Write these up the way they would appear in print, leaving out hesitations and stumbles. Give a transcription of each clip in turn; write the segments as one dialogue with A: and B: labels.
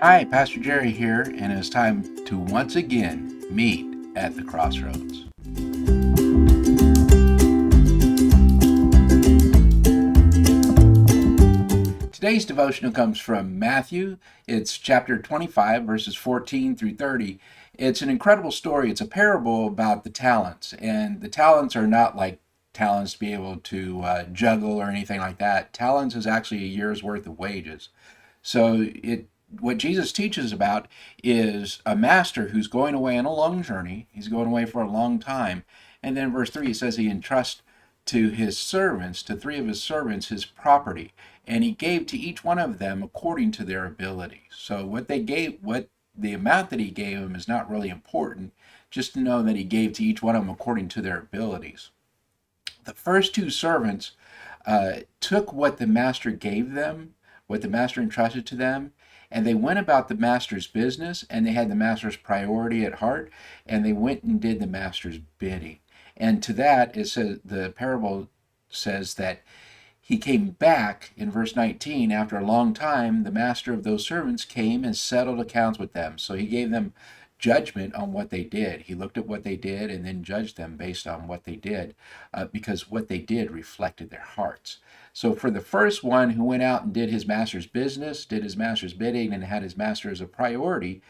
A: Hi, Pastor Jerry here, and it's time to once again meet at the Crossroads. Today's devotional comes from Matthew. It's chapter 25, verses 14 through 30. It's an incredible story. It's a parable about the talents, and the talents are not like talents to be able to juggle or anything like that. Talents is actually a year's worth of wages. So what Jesus teaches about is a master who's going away on a long journey. He's going away for a long time. And then verse 3 says he entrusts to his servants, to three of his servants, his property. And he gave to each one of them according to their ability. So what the amount that he gave them is not really important, just to know that he gave to each one of them according to their abilities. The first two servants took what the master gave them, what the master entrusted to them, and they went about the master's business, and they had the master's priority at heart, and they went and did the master's bidding. And to that, it says the parable says that he came back in verse 19 after a long time. The master of those servants came and settled accounts with them. So he gave them judgment on what they did. He looked at what they did and then judged them based on what they did, because what they did reflected their hearts. So for the first one who went out and did his master's business, did his master's bidding, and had his master as a priority,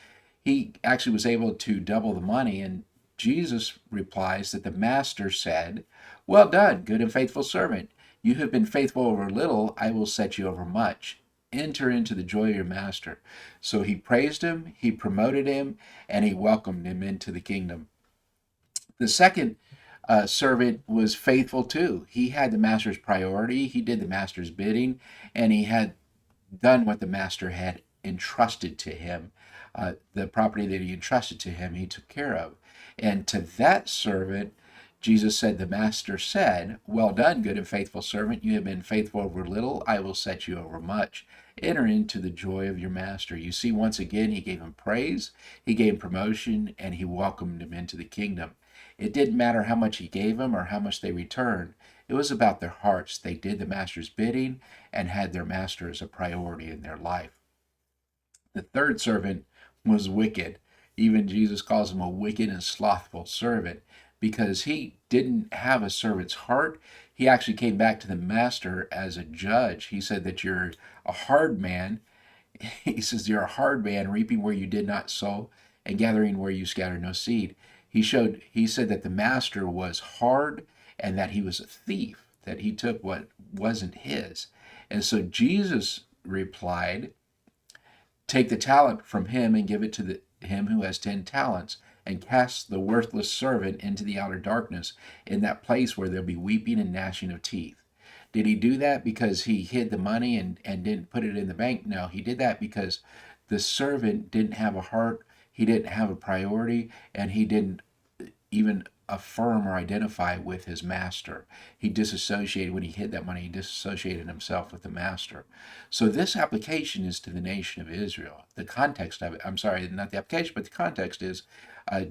A: he actually was able to double the money. And Jesus replies that the master said, "Well done, good and faithful servant. You have been faithful over little, I will set you over much. Enter into the joy of your master." So he praised him, he promoted him, and he welcomed him into the kingdom. The second servant was faithful too. He had the master's priority, he did the master's bidding, and he had done what the master had entrusted to him. The property that he entrusted to him, he took care of. And to that servant, Jesus said, the master said, "Well done, good and faithful servant. You have been faithful over little. I will set you over much. Enter into the joy of your master." You see, once again, he gave him praise, he gave him promotion, and he welcomed him into the kingdom. It didn't matter how much he gave them or how much they returned. It was about their hearts. They did the master's bidding and had their master as a priority in their life. The third servant was wicked. Even Jesus calls him a wicked and slothful servant because he didn't have a servant's heart. He actually came back to the master as a judge. He said that you're a hard man. He says you're a hard man, reaping where you did not sow and gathering where you scattered no seed. He said that the master was hard and that he was a thief, that he took what wasn't his. And so Jesus replied, "Take the talent from him and give it to him who has 10 talents, and cast the worthless servant into the outer darkness, in that place where there'll be weeping and gnashing of teeth." Did he do that because he hid the money and didn't put it in the bank? No, he did that because the servant didn't have a heart, he didn't have a priority, and he didn't even affirm or identify with his master. He disassociated when he hid that money, he disassociated himself with the master. So this application is to the nation of Israel. The context of it, I'm sorry, not the application, but the context is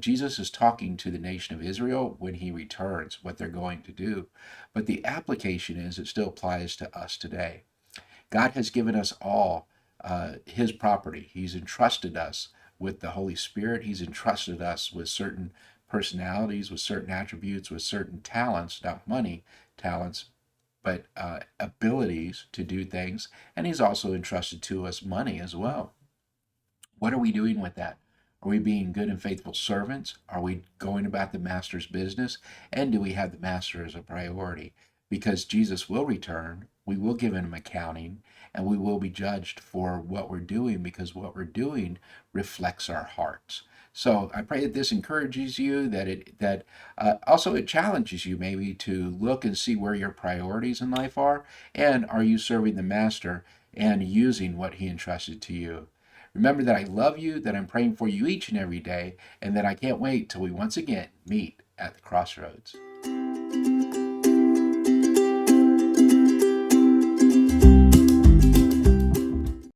A: Jesus is talking to the nation of Israel when he returns, what they're going to do. But the application is it still applies to us today. God has given us all his property. He's entrusted us with the Holy Spirit. He's entrusted us with certain personalities, with certain attributes, with certain talents, not money, talents, but abilities to do things. And he's also entrusted to us money as well. What are we doing with that? Are we being good and faithful servants? Are we going about the master's business? And do we have the master as a priority? Because Jesus will return, we will give him accounting, and we will be judged for what we're doing, because what we're doing reflects our hearts. So I pray that this encourages you, that also it challenges you maybe to look and see where your priorities in life are, and are you serving the master and using what he entrusted to you. Remember that I love you, that I'm praying for you each and every day, and that I can't wait till we once again meet at the crossroads.